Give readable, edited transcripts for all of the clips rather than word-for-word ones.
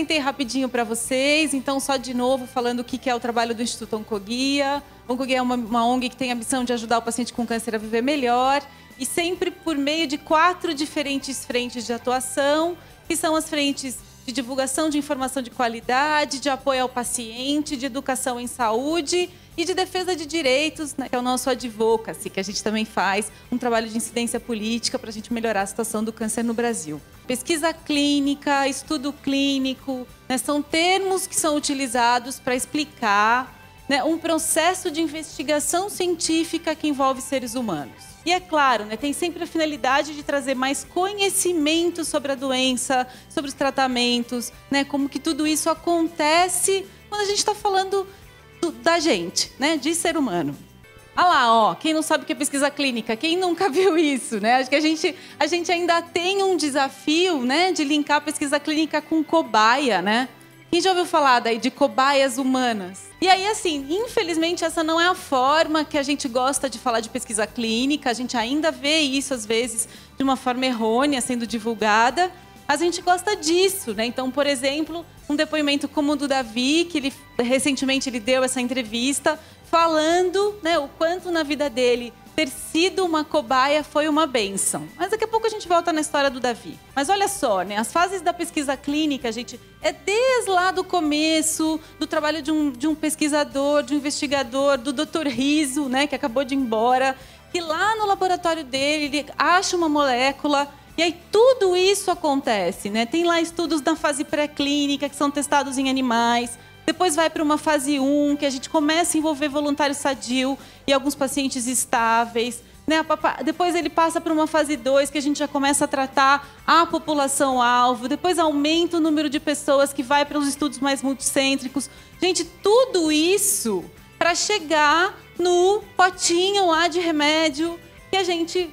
apresentei rapidinho para vocês, então só de novo falando o que é o trabalho do Instituto Oncoguia. Oncoguia é uma ONG que tem a missão de ajudar o paciente com câncer a viver melhor e sempre por meio de 4 diferentes frentes de atuação, que são as frentes de divulgação de informação de qualidade, de apoio ao paciente, de educação em saúde e de defesa de direitos, né, que é o nosso advocacy, que a gente também faz um trabalho de incidência política para a gente melhorar a situação do câncer no Brasil. Pesquisa clínica, estudo clínico, né, são termos que são utilizados para explicar, né, um processo de investigação científica que envolve seres humanos. E é claro, né, tem sempre a finalidade de trazer mais conhecimento sobre a doença, sobre os tratamentos, né, como que tudo isso acontece quando a gente está falando da gente, né, de ser humano. Ah lá, ó, quem não sabe o que é pesquisa clínica, quem nunca viu isso, né? Acho que a gente ainda tem um desafio, né, de linkar a pesquisa clínica com cobaia, né? Quem já ouviu falar daí de cobaias humanas? E aí, assim, infelizmente, essa não é a forma que a gente gosta de falar de pesquisa clínica. A gente ainda vê isso, às vezes, de uma forma errônea sendo divulgada. A gente gosta disso, né? Então, por exemplo, um depoimento como o do Davi, que recentemente ele deu essa entrevista, falando, né, o quanto na vida dele ter sido uma cobaia foi uma bênção. Mas daqui a pouco a gente volta na história do Davi. Mas olha só, né, as fases da pesquisa clínica, gente, é desde lá do começo, do trabalho de um pesquisador, de um investigador, do Dr. Riso, né, que acabou de ir embora, que lá no laboratório dele, ele acha uma molécula. E aí tudo isso acontece, né? Tem lá estudos na fase pré-clínica que são testados em animais. Depois vai para uma fase 1, que a gente começa a envolver voluntário sadio e alguns pacientes estáveis, né? Depois ele passa para uma fase 2, que a gente já começa a tratar a população-alvo. Depois aumenta o número de pessoas que vai para os estudos mais multicêntricos. Gente, tudo isso para chegar no potinho lá de remédio que a gente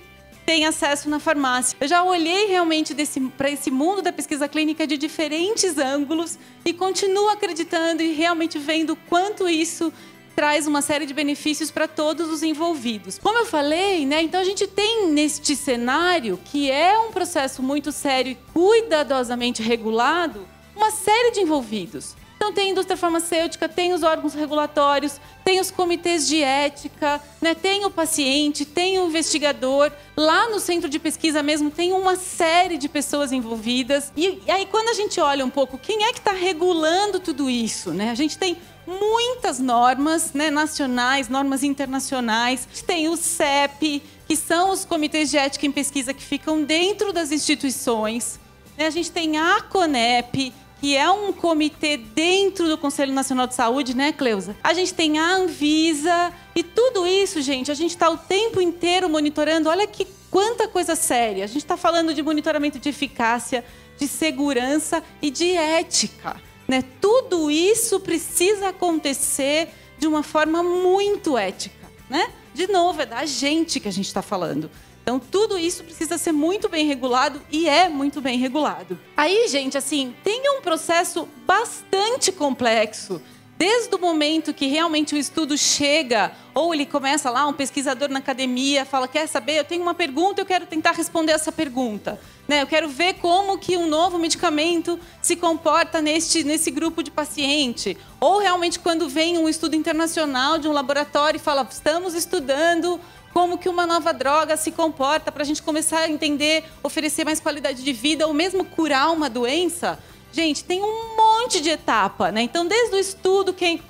tem acesso na farmácia. Eu já olhei realmente para esse mundo da pesquisa clínica de diferentes ângulos e continuo acreditando e realmente vendo quanto isso traz uma série de benefícios para todos os envolvidos. Como eu falei, né, então a gente tem neste cenário, que é um processo muito sério e cuidadosamente regulado, uma série de envolvidos. Então tem a indústria farmacêutica, tem os órgãos regulatórios, tem os comitês de ética, né? Tem o paciente, tem o investigador. Lá no centro de pesquisa mesmo tem uma série de pessoas envolvidas. E aí quando a gente olha um pouco, quem é que está regulando tudo isso, né? A gente tem muitas normas, né, nacionais, normas internacionais. A gente tem o CEP, que são os comitês de ética em pesquisa que ficam dentro das instituições. A gente tem a CONEP, que é um comitê dentro do Conselho Nacional de Saúde, né, Cleusa? A gente tem a Anvisa e tudo isso, gente, a gente está o tempo inteiro monitorando. Olha que quanta coisa séria. A gente está falando de monitoramento de eficácia, de segurança e de ética, né? Tudo isso precisa acontecer de uma forma muito ética, né? De novo, é da gente que a gente está falando. Então, tudo isso precisa ser muito bem regulado e é muito bem regulado. Aí, gente, assim, tem um processo bastante complexo. Desde o momento que realmente o estudo chega, ou ele começa lá, um pesquisador na academia, fala, quer saber, eu tenho uma pergunta, eu quero tentar responder essa pergunta. Né? Eu quero ver como que um novo medicamento se comporta nesse grupo de paciente. Ou realmente quando vem um estudo internacional de um laboratório e fala, estamos estudando como que uma nova droga se comporta para a gente começar a entender, oferecer mais qualidade de vida ou mesmo curar uma doença. Gente, tem um monte de etapa, né? Então, desde o estudo que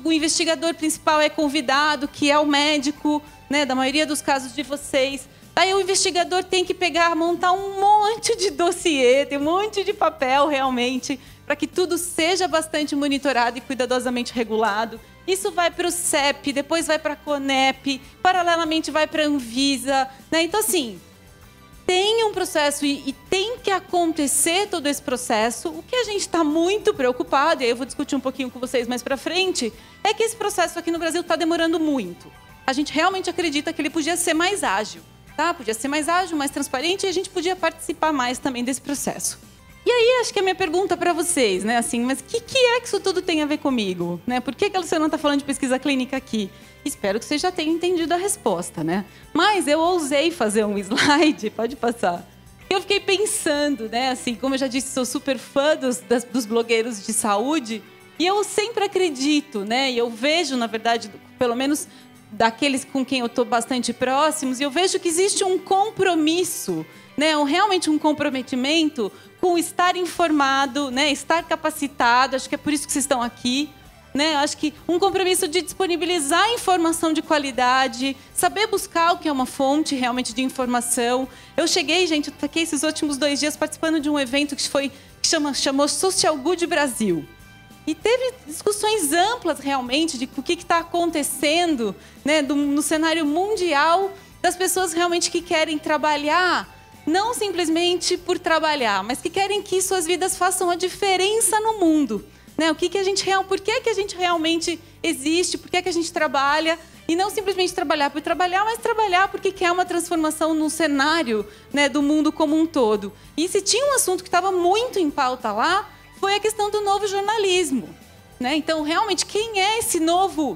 o investigador principal é convidado, que é o médico, né, da maioria dos casos de vocês. Aí o investigador tem que montar um monte de dossiê, tem um monte de papel realmente, para que tudo seja bastante monitorado e cuidadosamente regulado. Isso vai para o CEP, depois vai para a CONEP, paralelamente vai para a Anvisa, né? Então, assim, tem um processo e tem que acontecer todo esse processo. O que a gente está muito preocupado, e aí eu vou discutir um pouquinho com vocês mais para frente, é que esse processo aqui no Brasil está demorando muito. A gente realmente acredita que ele podia ser mais ágil, tá? Podia ser mais ágil, mais transparente, e a gente podia participar mais também desse processo. E aí, acho que a minha pergunta para vocês, né, assim, mas o que é que isso tudo tem a ver comigo? Né? Por que a Luciana está falando de pesquisa clínica aqui? Espero que você já tenha entendido a resposta, né? Mas eu ousei fazer um slide, pode passar, eu fiquei pensando, né? Assim, como eu já disse, sou super fã dos blogueiros de saúde. E eu sempre acredito, né? E eu vejo, na verdade, pelo menos daqueles com quem eu estou bastante próximos, e eu vejo que existe um compromisso, né? Realmente um comprometimento com estar informado, né? Estar capacitado. Acho que é por isso que vocês estão aqui. Né? Acho que um compromisso de disponibilizar informação de qualidade, saber buscar o que é uma fonte realmente de informação. Eu cheguei, gente, eu fiquei esses últimos 2 dias participando de um evento que chamou Social Good Brasil. E teve discussões amplas, realmente, de o que está acontecendo, né, no cenário mundial, das pessoas realmente que querem trabalhar, não simplesmente por trabalhar, mas que querem que suas vidas façam a diferença no mundo. Né? Por que a gente realmente existe, por que a gente trabalha, e não simplesmente trabalhar por trabalhar, mas trabalhar porque quer uma transformação no cenário, né, do mundo como um todo. E se tinha um assunto que estava muito em pauta lá, foi a questão do novo jornalismo. Né? Então, realmente, quem é esse novo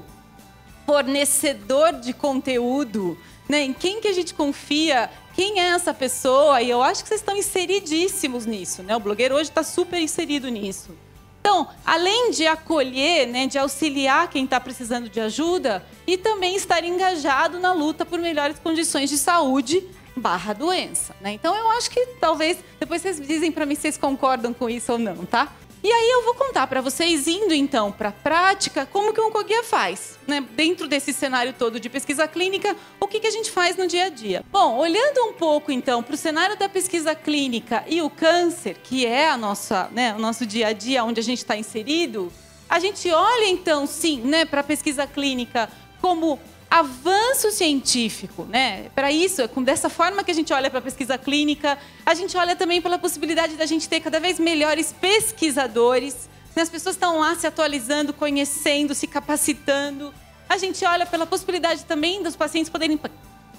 fornecedor de conteúdo? Né? Em quem que a gente confia? Quem é essa pessoa? E eu acho que vocês estão inseridíssimos nisso. Né? O blogueiro hoje está super inserido nisso. Então, além de acolher, né, de auxiliar quem está precisando de ajuda, e também estar engajado na luta por melhores condições de saúde / doença. Né? Então, eu acho que talvez, depois vocês dizem para mim se vocês concordam com isso ou não, tá? E aí eu vou contar para vocês, indo então para a prática, como que o Oncoguia faz. Né? Dentro desse cenário todo de pesquisa clínica, o que a gente faz no dia a dia? Bom, olhando um pouco então para o cenário da pesquisa clínica e o câncer, que é o nosso dia a dia, onde a gente está inserido, a gente olha então, sim, né, para a pesquisa clínica como avanço científico, né? Para isso, dessa forma que a gente olha para a pesquisa clínica, a gente olha também pela possibilidade da gente ter cada vez melhores pesquisadores, né? As pessoas estão lá se atualizando, conhecendo, se capacitando. A gente olha pela possibilidade também dos pacientes poderem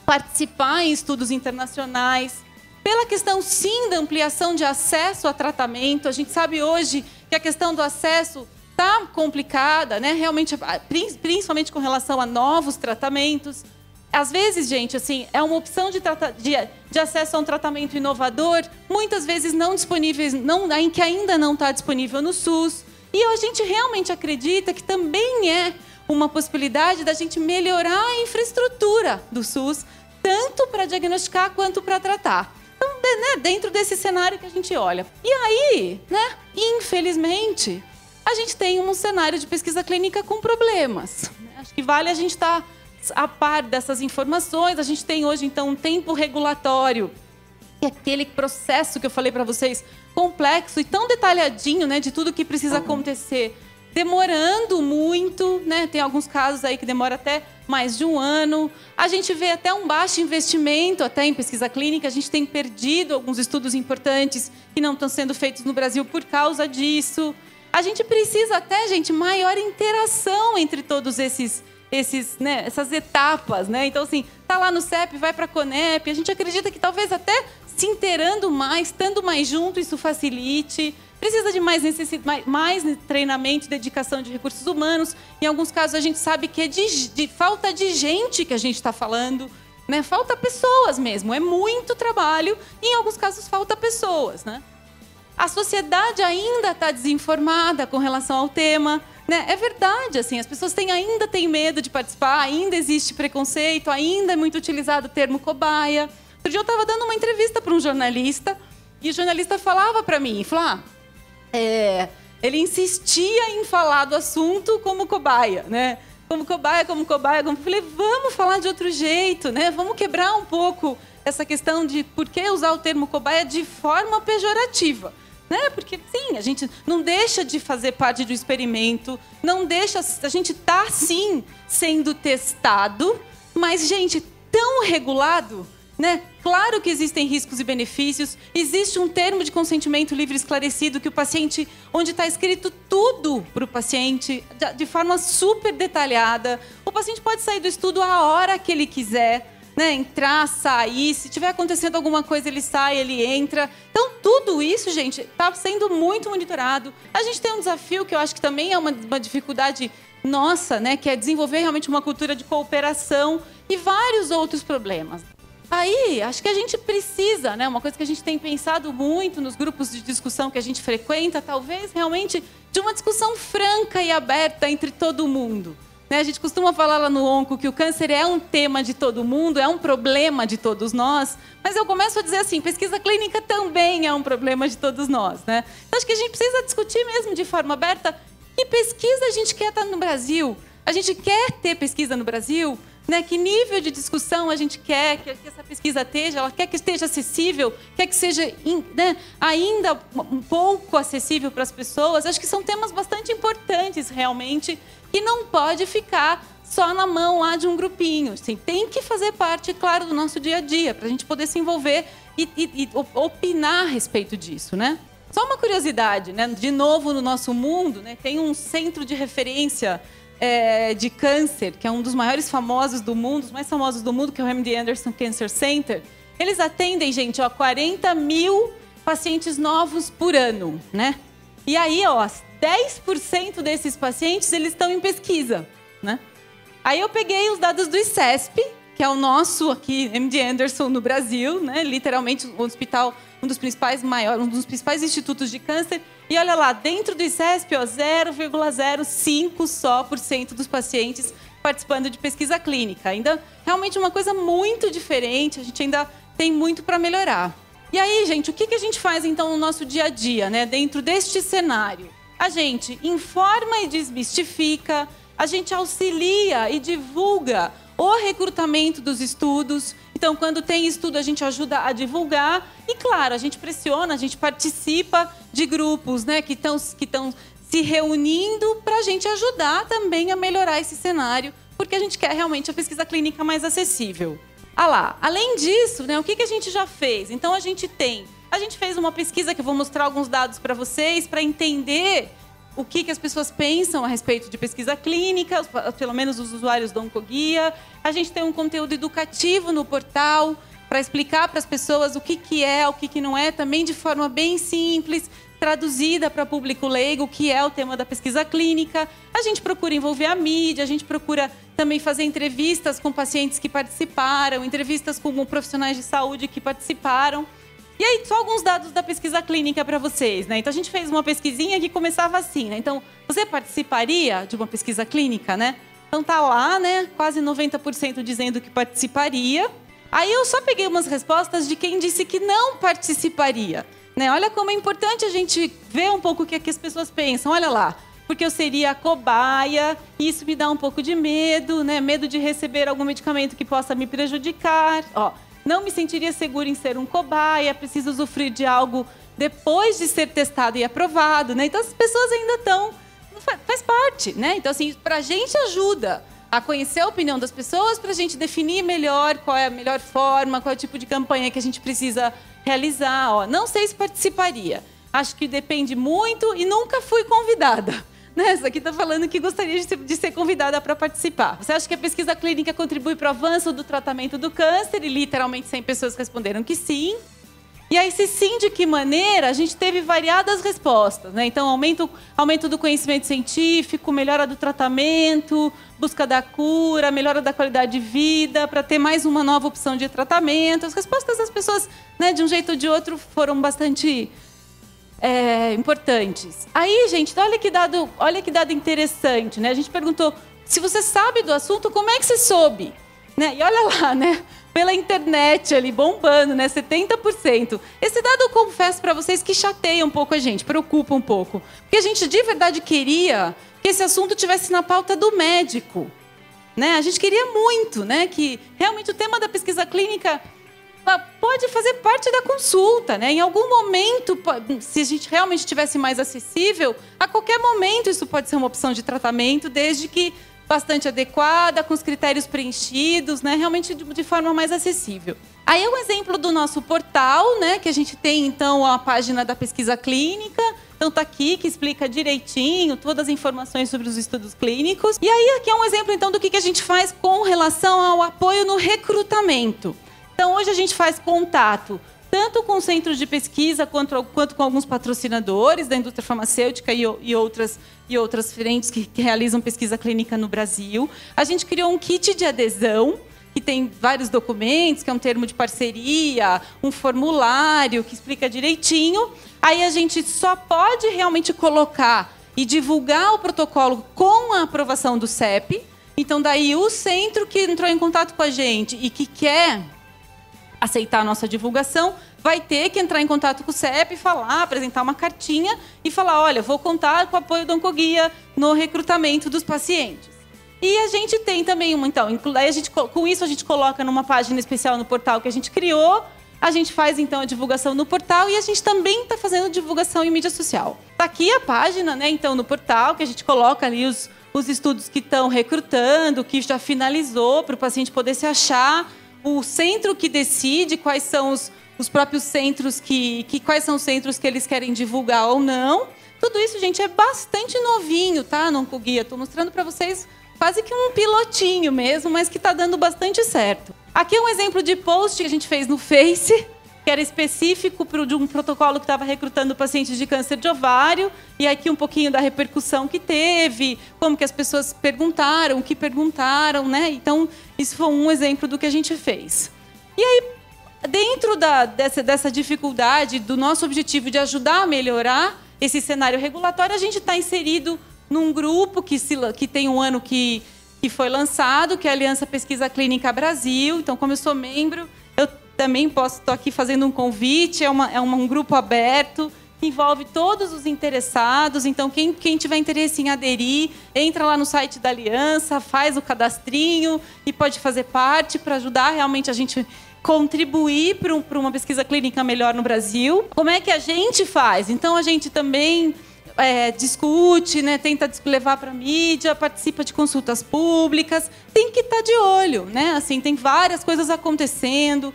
participar em estudos internacionais, pela questão, sim, da ampliação de acesso a tratamento. A gente sabe hoje que a questão do acesso está complicada, né? Realmente, principalmente com relação a novos tratamentos. Às vezes, gente, assim, é uma opção de acesso a um tratamento inovador, muitas vezes não disponíveis, que ainda não está disponível no SUS. E a gente realmente acredita que também é uma possibilidade da gente melhorar a infraestrutura do SUS, tanto para diagnosticar quanto para tratar. Então, né, dentro desse cenário que a gente olha. E aí, né, infelizmente, a gente tem um cenário de pesquisa clínica com problemas. Acho que vale a gente estar a par dessas informações. A gente tem hoje, então, um tempo regulatório, que é aquele processo que eu falei para vocês, complexo e tão detalhadinho, né, de tudo que precisa acontecer, demorando muito, né? Tem alguns casos aí que demora até mais de 1 ano. A gente vê até um baixo investimento até em pesquisa clínica. A gente tem perdido alguns estudos importantes que não estão sendo feitos no Brasil por causa disso. A gente precisa até, gente, maior interação entre todos né, essas etapas, né? Então, assim, tá lá no CEP, vai para a CONEP. A gente acredita que talvez até se inteirando mais, estando mais junto, isso facilite. Precisa de mais treinamento e dedicação de recursos humanos. Em alguns casos, a gente sabe que é de falta de gente que a gente está falando, né? Falta pessoas mesmo. É muito trabalho e, em alguns casos, falta pessoas, né? A sociedade ainda está desinformada com relação ao tema, né? É verdade, assim, as pessoas ainda têm medo de participar, ainda existe preconceito, ainda é muito utilizado o termo cobaia. Outro dia eu estava dando uma entrevista para um jornalista e o jornalista falava para mim, ele insistia em falar do assunto como cobaia, né? Como cobaia. Eu falei, vamos falar de outro jeito, né? Vamos quebrar um pouco essa questão de por que usar o termo cobaia de forma pejorativa. Né? Porque, sim, a gente não deixa de fazer parte do experimento, a gente está, sim, sendo testado, mas, gente, tão regulado, né? Claro que existem riscos e benefícios, existe um termo de consentimento livre e esclarecido que o paciente, onde está escrito tudo para o paciente, de forma super detalhada. O paciente pode sair do estudo a hora que ele quiser, né, entrar, sair, se tiver acontecendo alguma coisa, ele sai, ele entra. Então, tudo isso, gente, está sendo muito monitorado. A gente tem um desafio que eu acho que também é uma dificuldade nossa, né, que é desenvolver realmente uma cultura de cooperação e vários outros problemas. aí, acho que a gente precisa, né? Uma coisa que a gente tem pensado muito nos grupos de discussão que a gente frequenta, talvez realmente de uma discussão franca e aberta entre todo mundo. A gente costuma falar lá no Onco que o câncer é um tema de todo mundo, é um problema de todos nós, mas eu começo a dizer assim, pesquisa clínica também é um problema de todos nós, né? Então, acho que a gente precisa discutir mesmo de forma aberta que pesquisa a gente quer estar no Brasil. A gente quer ter pesquisa no Brasil? Né? Que nível de discussão a gente quer que essa pesquisa esteja? Ela quer que esteja acessível? Quer que seja ainda um pouco acessível para as pessoas? Acho que são temas bastante importantes, realmente, que não pode ficar só na mão lá de um grupinho. Assim, tem que fazer parte, claro, do nosso dia a dia, para a gente poder se envolver e opinar a respeito disso, né? Só uma curiosidade, né? De novo, no nosso mundo, né, tem um centro de referência de câncer, que é um dos maiores famosos do mundo, os mais famosos do mundo, que é o MD Anderson Cancer Center. Eles atendem, gente, 40 mil pacientes novos por ano, né? E aí, 10% desses pacientes, eles estão em pesquisa, né? Aí eu peguei os dados do ICESP, que é o nosso aqui, MD Anderson no Brasil, né? Literalmente um hospital, um dos principais institutos de câncer. E olha lá, dentro do ICESP, 0,05% só dos pacientes participando de pesquisa clínica. Ainda realmente uma coisa muito diferente, a gente ainda tem muito para melhorar. E aí, gente, o que a gente faz então no nosso dia a dia, né? Dentro deste cenário? A gente informa e desmistifica, a gente auxilia e divulga o recrutamento dos estudos. Então, quando tem estudo, a gente ajuda a divulgar. E, claro, a gente pressiona, a gente participa de grupos, né, que estão se reunindo para a gente ajudar também a melhorar esse cenário, porque a gente quer realmente a pesquisa clínica mais acessível. Além disso, né, o que a gente já fez? Então, a gente fez uma pesquisa que eu vou mostrar alguns dados para vocês, para entender o que as pessoas pensam a respeito de pesquisa clínica, pelo menos os usuários do Oncoguia. A gente tem um conteúdo educativo no portal para explicar para as pessoas o que é, o que não é, também de forma bem simples, traduzida para público leigo, o que é o tema da pesquisa clínica. A gente procura envolver a mídia, a gente procura também fazer entrevistas com pacientes que participaram, entrevistas com profissionais de saúde que participaram. E aí, só alguns dados da pesquisa clínica para vocês, né? Então, a gente fez uma pesquisinha que começava assim, né? Então, você participaria de uma pesquisa clínica, né? Então, tá lá, né? Quase 90% dizendo que participaria. Aí, eu só peguei umas respostas de quem disse que não participaria, né? Olha como é importante a gente ver um pouco o que as pessoas pensam. Olha lá, porque eu seria a cobaia, e isso me dá um pouco de medo, né? Medo de receber algum medicamento que possa me prejudicar, não me sentiria seguro em ser um cobaia, preciso usufruir de algo depois de ser testado e aprovado, né? Então, as pessoas ainda estão... Faz parte, né? Então, assim, para a gente ajuda a conhecer a opinião das pessoas, para a gente definir melhor qual é a melhor forma, qual é o tipo de campanha que a gente precisa realizar. Não sei se participaria. Acho que depende muito e nunca fui convidada. Essa aqui está falando que gostaria de ser convidada para participar. Você acha que a pesquisa clínica contribui para o avanço do tratamento do câncer? E literalmente 100 pessoas responderam que sim. E aí, se sim, de que maneira? A gente teve variadas respostas, né? Então, aumento do conhecimento científico, melhora do tratamento, busca da cura, melhora da qualidade de vida, para ter mais uma nova opção de tratamento. As respostas das pessoas, né, de um jeito ou de outro, foram bastante... importantes. Aí, gente, olha que dado interessante, né? A gente perguntou se você sabe do assunto, como é que você soube? Né? E olha lá, né? Pela internet ali, bombando, né? 70%. Esse dado eu confesso para vocês que chateia um pouco a gente, preocupa um pouco. Porque a gente de verdade queria que esse assunto tivesse na pauta do médico. Né? A gente queria muito, né? Que realmente o tema da pesquisa clínica pode fazer parte da consulta, né? Em algum momento, se a gente realmente tivesse mais acessível, a qualquer momento isso pode ser uma opção de tratamento, desde que bastante adequada, com os critérios preenchidos, né? Realmente de forma mais acessível. Aí é um exemplo do nosso portal, né? Que a gente tem, então, a página da pesquisa clínica. Então, tá aqui, que explica direitinho todas as informações sobre os estudos clínicos. E aí, aqui é um exemplo, então, do que a gente faz com relação ao apoio no recrutamento. Então, hoje a gente faz contato tanto com centros de pesquisa quanto com alguns patrocinadores da indústria farmacêutica e outras frentes que realizam pesquisa clínica no Brasil. A gente criou um kit de adesão, que tem vários documentos, que é um termo de parceria, um formulário que explica direitinho. Aí a gente só pode realmente colocar e divulgar o protocolo com a aprovação do CEP. Então, daí o centro que entrou em contato com a gente e que quer aceitar a nossa divulgação vai ter que entrar em contato com o CEP, falar, apresentar uma cartinha e falar, olha, vou contar com o apoio do Oncoguia no recrutamento dos pacientes. E a gente tem também com isso a gente coloca numa página especial no portal que a gente criou, a gente faz então a divulgação no portal e a gente também está fazendo divulgação em mídia social. Está aqui a página, né, então, no portal, que a gente coloca ali os estudos que estão recrutando, que já finalizou, para o paciente poder se achar, o centro que decide quais são os próprios centros quais são os centros que eles querem divulgar ou não. Tudo isso, gente, é bastante novinho, tá, no Oncoguia. Estou mostrando para vocês quase que um pilotinho mesmo, mas que está dando bastante certo. Aqui é um exemplo de post que a gente fez no Face, que era específico de um protocolo que estava recrutando pacientes de câncer de ovário, e aqui um pouquinho da repercussão que teve, como que as pessoas perguntaram, o que perguntaram, né? Então, isso foi um exemplo do que a gente fez. E aí, dentro dessa dificuldade, do nosso objetivo de ajudar a melhorar esse cenário regulatório, a gente está inserido num grupo que tem um ano que foi lançado, que é a Aliança Pesquisa Clínica Brasil. Então, como eu sou membro, eu também estou aqui fazendo um convite, é um grupo aberto, que envolve todos os interessados. Então, quem tiver interesse em aderir, entra lá no site da Aliança, faz o cadastrinho e pode fazer parte para ajudar realmente a gente contribuir para uma pesquisa clínica melhor no Brasil. Como é que a gente faz? Então, a gente também discute, né, tenta levar para a mídia, participa de consultas públicas, tem que estar de olho, né? Assim, tem várias coisas acontecendo.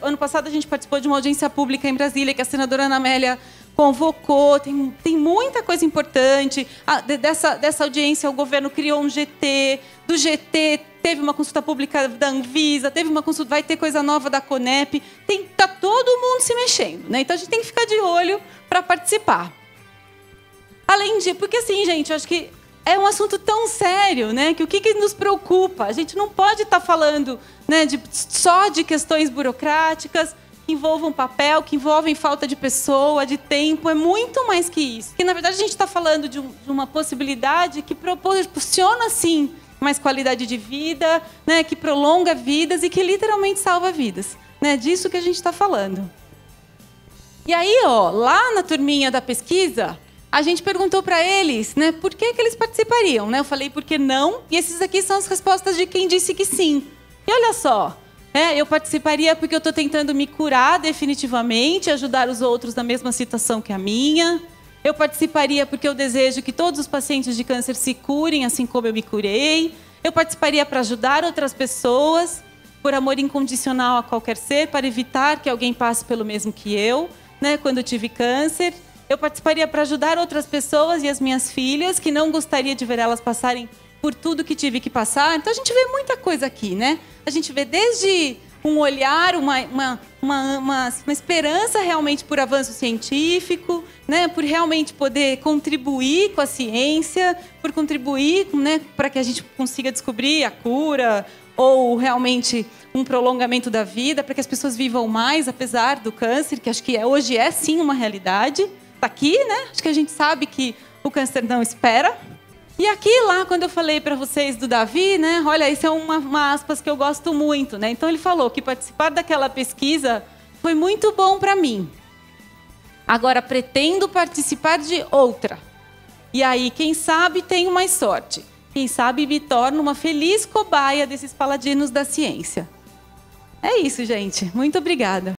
Ano passado a gente participou de uma audiência pública em Brasília, que a senadora Ana Amélia convocou, tem muita coisa importante. Dessa audiência, o governo criou um GT, do GT teve uma consulta pública da Anvisa, vai ter coisa nova da CONEP, tá todo mundo se mexendo, né? Então a gente tem que ficar de olho para participar. Além de... Porque, assim, gente, eu acho que é um assunto tão sério, né? Que o que nos preocupa? A gente não pode estar falando, né, só de questões burocráticas que envolvam papel, que envolvem falta de pessoa, de tempo. É muito mais que isso. Porque, na verdade, a gente está falando de uma possibilidade que proporciona, sim, mais qualidade de vida, né? Que prolonga vidas e que literalmente salva vidas. Né? Disso que a gente está falando. E aí, ó, lá na turminha da pesquisa... A gente perguntou para eles, né, por que eles participariam, né? Eu falei, por que não? E esses aqui são as respostas de quem disse que sim. E olha só, né, eu participaria porque eu estou tentando me curar definitivamente, ajudar os outros na mesma situação que a minha. Eu participaria porque eu desejo que todos os pacientes de câncer se curem, assim como eu me curei. Eu participaria para ajudar outras pessoas, por amor incondicional a qualquer ser, para evitar que alguém passe pelo mesmo que eu, né, quando eu tive câncer. Eu participaria para ajudar outras pessoas e as minhas filhas, que não gostaria de ver elas passarem por tudo que tive que passar. Então, a gente vê muita coisa aqui, né? A gente vê desde um olhar, uma esperança realmente por avanço científico, né? Por realmente poder contribuir com a ciência, por contribuir, né, para que a gente consiga descobrir a cura ou realmente um prolongamento da vida, para que as pessoas vivam mais, apesar do câncer, que acho que hoje é sim uma realidade. Está aqui, né? Acho que a gente sabe que o câncer não espera. E aqui, lá, quando eu falei para vocês do Davi, né? Olha, isso é uma aspas que eu gosto muito, né? Então, ele falou que participar daquela pesquisa foi muito bom para mim. Agora, pretendo participar de outra. E aí, quem sabe, tenho mais sorte. Quem sabe, me torno uma feliz cobaia desses paladinos da ciência. É isso, gente. Muito obrigada.